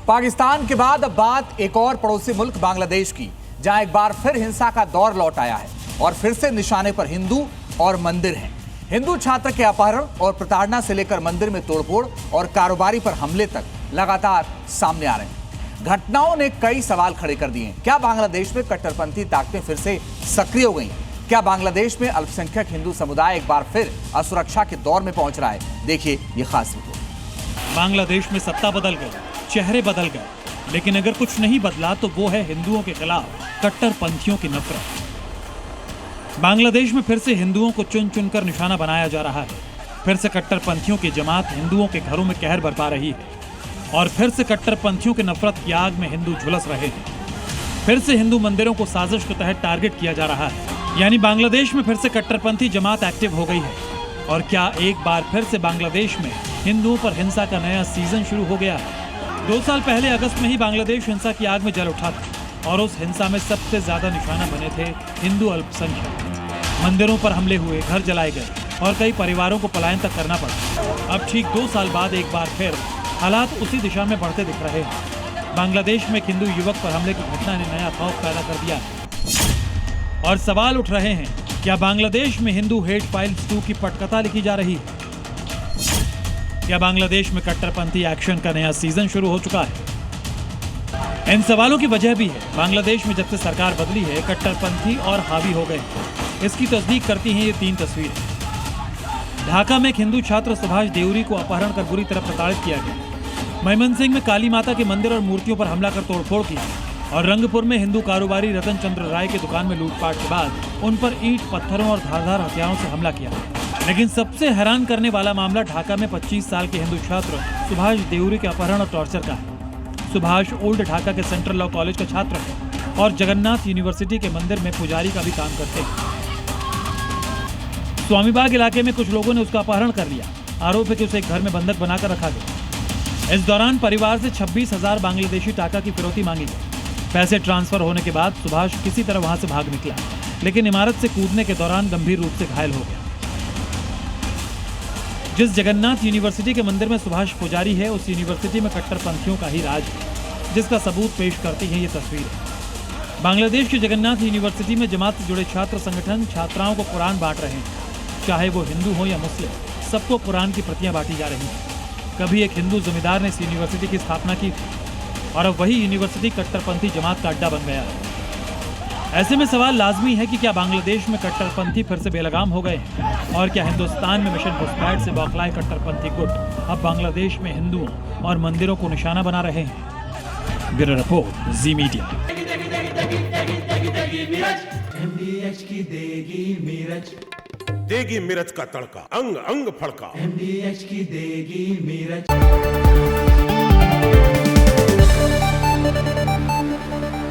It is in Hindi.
पाकिस्तान के बाद अब बात एक और पड़ोसी मुल्क बांग्लादेश की, जहां एक बार फिर हिंसा का दौर लौट आया है और फिर से निशाने पर हिंदू और मंदिर हैं। हिंदू छात्र के अपहरण और प्रताड़ना से लेकर मंदिर में तोड़फोड़ और कारोबारी पर हमले तक लगातार सामने आ रहे हैं। घटनाओं ने कई सवाल खड़े कर दिए हैं। क्या बांग्लादेश में कट्टरपंथी ताकतें फिर से सक्रिय हो गई? क्या बांग्लादेश में अल्पसंख्यक हिंदू समुदाय एक बार फिर असुरक्षा के दौर में पहुंच रहा है? देखिए ये खास रिपोर्ट। बांग्लादेश में सत्ता बदल गई, चेहरे बदल गए, लेकिन अगर कुछ नहीं बदला तो वो है हिंदुओं के खिलाफ कट्टरपंथियों की नफरत। बांग्लादेश में फिर से हिंदुओं को चुन चुनकर निशाना बनाया जा रहा है। फिर से कट्टरपंथियों की जमात हिंदुओं के घरों में कहर बरपा रही है और फिर से कट्टरपंथियों की नफरत की आग में हिंदू झुलस रहे हैं। फिर से हिंदू मंदिरों को साजिश के तहत टारगेट किया जा रहा है। यानी बांग्लादेश में फिर से कट्टरपंथी जमात एक्टिव हो गई है। और क्या एक बार फिर से बांग्लादेश में हिंदुओं पर हिंसा का नया सीजन शुरू हो गया है? 2 साल पहले अगस्त में ही बांग्लादेश हिंसा की आग में जल उठा था और उस हिंसा में सबसे ज्यादा निशाना बने थे हिंदू अल्पसंख्यक। मंदिरों पर हमले हुए, घर जलाए गए और कई परिवारों को पलायन तक करना पड़ा। अब ठीक 2 साल बाद एक बार फिर हालात उसी दिशा में बढ़ते दिख रहे हैं। बांग्लादेश में एक हिंदू युवक पर हमले की घटना ने नया खौफ पैदा कर दिया है और सवाल उठ रहे हैं, क्या बांग्लादेश में हिंदू हेट फाइल्स 2 की पटकथा लिखी जा रही है? क्या बांग्लादेश में कट्टरपंथी एक्शन का नया सीजन शुरू हो चुका है? इन सवालों की वजह भी है, बांग्लादेश में जब से सरकार बदली है कट्टरपंथी और हावी हो गए। इसकी तस्दीक करती हैं ये 3 तस्वीरें। ढाका में एक हिंदू छात्र सुभाष देवरी को अपहरण कर बुरी तरह प्रताड़ित किया गया। मयमनसिंह में काली माता के मंदिर और मूर्तियों पर हमला कर तोड़फोड़ की और रंगपुर में हिंदू कारोबारी रतन चंद्र राय की दुकान में लूटपाट के बाद उन पर ईंट, पत्थरों और धारदार हथियारों से हमला किया। लेकिन सबसे हैरान करने वाला मामला ढाका में 25 साल के हिंदू छात्र सुभाष देवरी के अपहरण और टॉर्चर का है। सुभाष ओल्ड ढाका के सेंट्रल लॉ कॉलेज का छात्र है और जगन्नाथ यूनिवर्सिटी के मंदिर में पुजारी का भी काम करते हैं। स्वामीबाग इलाके में कुछ लोगों ने उसका अपहरण कर लिया। आरोप है कि उसे एक घर में बंधक बनाकर रखा गया। इस दौरान परिवार से 26,000 बांग्लादेशी टाका की फिरौती मांगी गई। पैसे ट्रांसफर होने के बाद सुभाष किसी तरह वहां से भाग निकला, लेकिन इमारत से कूदने के दौरान गंभीर रूप से घायल हो गया। जिस जगन्नाथ यूनिवर्सिटी के मंदिर में सुभाष पुजारी है, उस यूनिवर्सिटी में कट्टरपंथियों का ही राज है, जिसका सबूत पेश करती है ये तस्वीरें। बांग्लादेश की जगन्नाथ यूनिवर्सिटी में जमात से जुड़े छात्र संगठन छात्राओं को कुरान बांट रहे हैं। चाहे वो हिंदू हो या मुस्लिम, सबको कुरान की प्रतियां बांटी जा रही हैं। कभी एक हिंदू जमींदार ने इस यूनिवर्सिटी की स्थापना की और अब वही यूनिवर्सिटी कट्टरपंथी जमात का अड्डा बन गया है। ऐसे में सवाल लाजमी है कि क्या बांग्लादेश में कट्टरपंथी फिर से बेलगाम हो गए हैं और क्या हिंदुस्तान में मिशन घुसपैठ से बौखलाए कट्टरपंथी गुट अब बांग्लादेश में हिंदुओं और मंदिरों को निशाना बना रहे हैं? ब्यूरो रिपोर्ट, जी मीडिया। देगी मिर्च का तड़का, अंग अंग फड़का। MDH की देगी मिर्च।